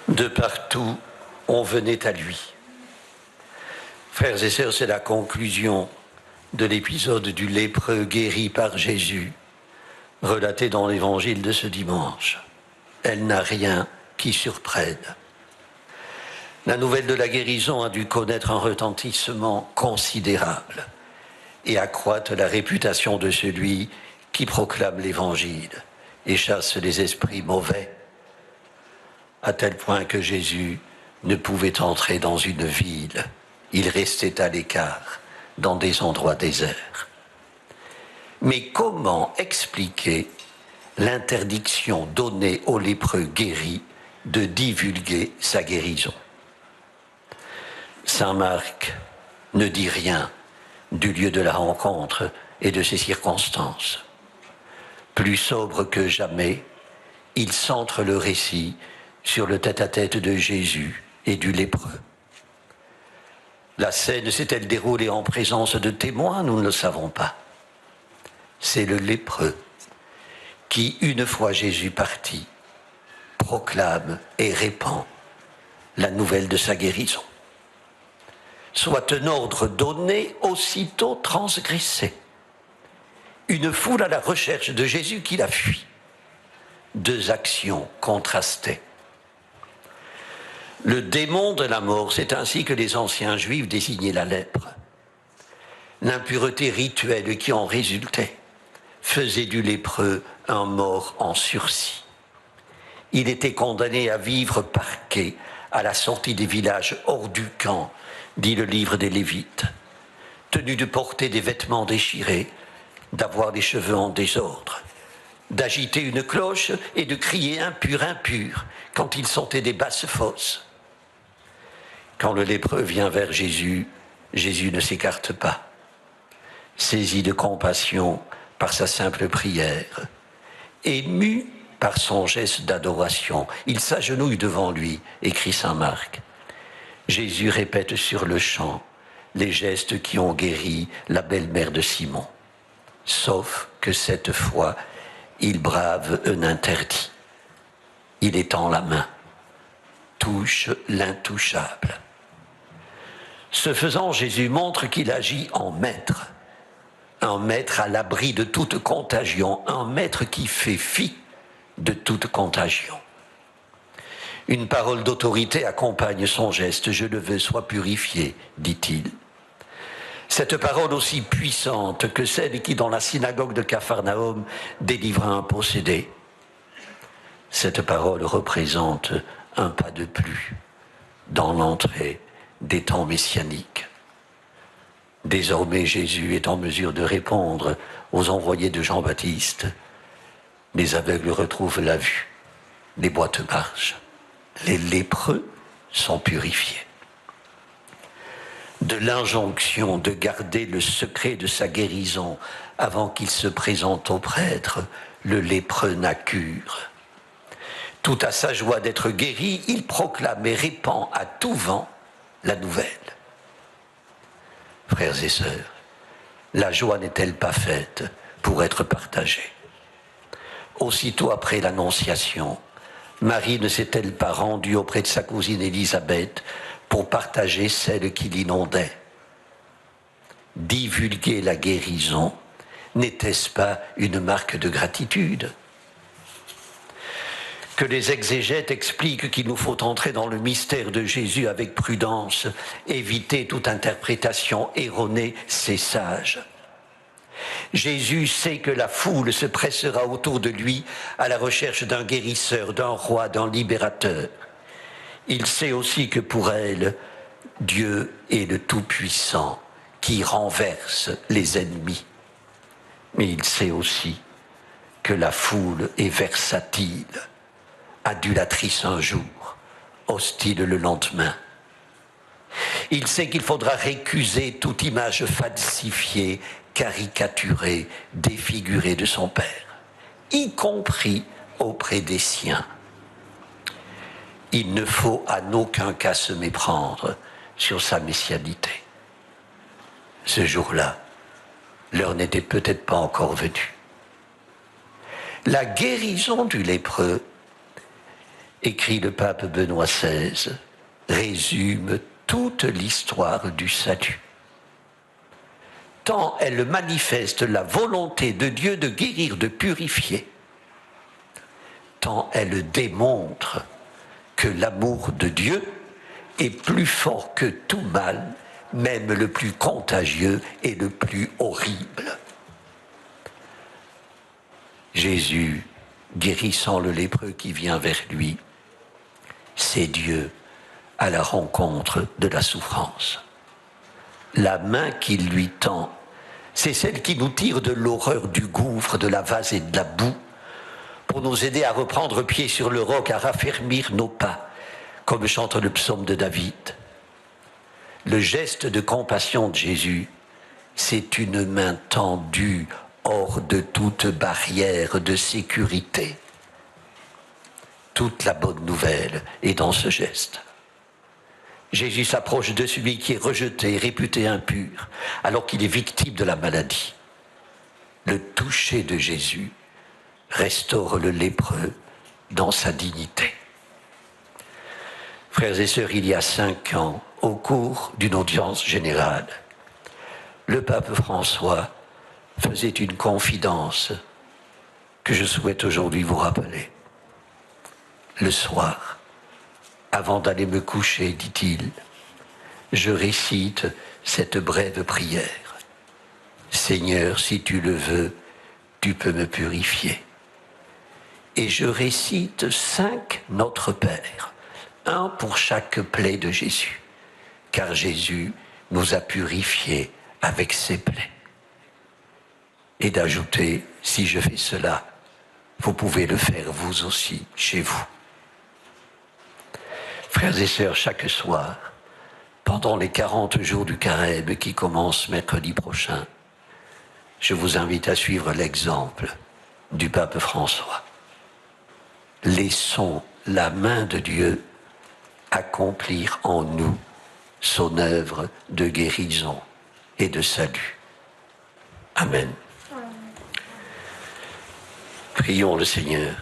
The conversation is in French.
De partout, on venait à lui. Frères et sœurs, c'est la conclusion de l'épisode du lépreux guéri par Jésus, relaté dans l'évangile de ce dimanche. Elle n'a rien qui surprenne. La nouvelle de la guérison a dû connaître un retentissement considérable et accroître la réputation de celui qui proclame l'évangile et chasse les esprits mauvais, à tel point que Jésus ne pouvait entrer dans une ville. Il restait à l'écart, dans des endroits déserts. Mais comment expliquer l'interdiction donnée aux lépreux guéris de divulguer sa guérison? Saint Marc ne dit rien du lieu de la rencontre et de ses circonstances. Plus sobre que jamais, il centre le récit sur le tête-à-tête de Jésus et du lépreux. La scène s'est-elle déroulée en présence de témoins? Nous ne le savons pas. C'est le lépreux qui, une fois Jésus parti, proclame et répand la nouvelle de sa guérison. Soit un ordre donné, aussitôt transgressé. Une foule à la recherche de Jésus qui la fuit. Deux actions contrastées. Le démon de la mort, c'est ainsi que les anciens juifs désignaient la lèpre. L'impureté rituelle qui en résultait faisait du lépreux un mort en sursis. Il était condamné à vivre parqué à la sortie des villages hors du camp, dit le livre des Lévites, tenu de porter des vêtements déchirés, d'avoir des cheveux en désordre, d'agiter une cloche et de crier « impur, impur » quand il sentait des basses fosses. Quand le lépreux vient vers Jésus, Jésus ne s'écarte pas. Saisi de compassion par sa simple prière, ému par son geste d'adoration, il s'agenouille devant lui, écrit saint Marc. Jésus répète sur le champ les gestes qui ont guéri la belle-mère de Simon. Sauf que cette fois, il brave un interdit. Il étend la main, touche l'intouchable. Ce faisant, Jésus montre qu'il agit en maître. Un maître à l'abri de toute contagion, un maître qui fait fi de toute contagion. Une parole d'autorité accompagne son geste. « Je le veux, sois purifié », dit-il. Cette parole aussi puissante que celle qui, dans la synagogue de Capharnaüm, délivra un possédé. Cette parole représente un pas de plus dans l'entrée des temps messianiques. Désormais, Jésus est en mesure de répondre aux envoyés de Jean-Baptiste. Les aveugles retrouvent la vue, les boîtes marchent, les lépreux sont purifiés. De l'injonction de garder le secret de sa guérison avant qu'il se présente au prêtre, le lépreux n'a cure. Tout à sa joie d'être guéri, il proclame et répand à tout vent la nouvelle. Frères et sœurs, la joie n'est-elle pas faite pour être partagée? Aussitôt après l'Annonciation, Marie ne s'est-elle pas rendue auprès de sa cousine Élisabeth pour partager celle qui l'inondait? Divulguer la guérison, n'était-ce pas une marque de gratitude? Que les exégètes expliquent qu'il nous faut entrer dans le mystère de Jésus avec prudence, éviter toute interprétation erronée, c'est sage. Jésus sait que la foule se pressera autour de lui à la recherche d'un guérisseur, d'un roi, d'un libérateur. Il sait aussi que pour elle, Dieu est le Tout-Puissant qui renverse les ennemis. Mais il sait aussi que la foule est versatile, adulatrice un jour, hostile le lendemain. Il sait qu'il faudra récuser toute image falsifiée, caricaturée, défigurée de son Père, y compris auprès des siens. Il ne faut en aucun cas se méprendre sur sa messianité. Ce jour-là, l'heure n'était peut-être pas encore venue. La guérison du lépreux écrit le pape Benoît XVI, résume toute l'histoire du salut. Tant elle manifeste la volonté de Dieu de guérir, de purifier, tant elle démontre que l'amour de Dieu est plus fort que tout mal, même le plus contagieux et le plus horrible. Jésus, guérissant le lépreux qui vient vers lui, c'est Dieu à la rencontre de la souffrance. La main qu'il lui tend, c'est celle qui nous tire de l'horreur du gouffre, de la vase et de la boue, pour nous aider à reprendre pied sur le roc, à raffermir nos pas, comme chante le psaume de David. Le geste de compassion de Jésus, c'est une main tendue hors de toute barrière de sécurité. Toute la bonne nouvelle est dans ce geste. Jésus s'approche de celui qui est rejeté, réputé impur, alors qu'il est victime de la maladie. Le toucher de Jésus restaure le lépreux dans sa dignité. Frères et sœurs, il y a 5 ans, au cours d'une audience générale, le pape François faisait une confidence que je souhaite aujourd'hui vous rappeler. Le soir, avant d'aller me coucher, dit-il, je récite cette brève prière. Seigneur, si tu le veux, tu peux me purifier. Et je récite 5 Notre Père, un pour chaque plaie de Jésus, car Jésus nous a purifiés avec ses plaies. Et d'ajouter, si je fais cela, vous pouvez le faire vous aussi, chez vous. Frères et sœurs, chaque soir, pendant les 40 jours du Carême qui commencent mercredi prochain, je vous invite à suivre l'exemple du pape François. Laissons la main de Dieu accomplir en nous son œuvre de guérison et de salut. Amen. Prions le Seigneur.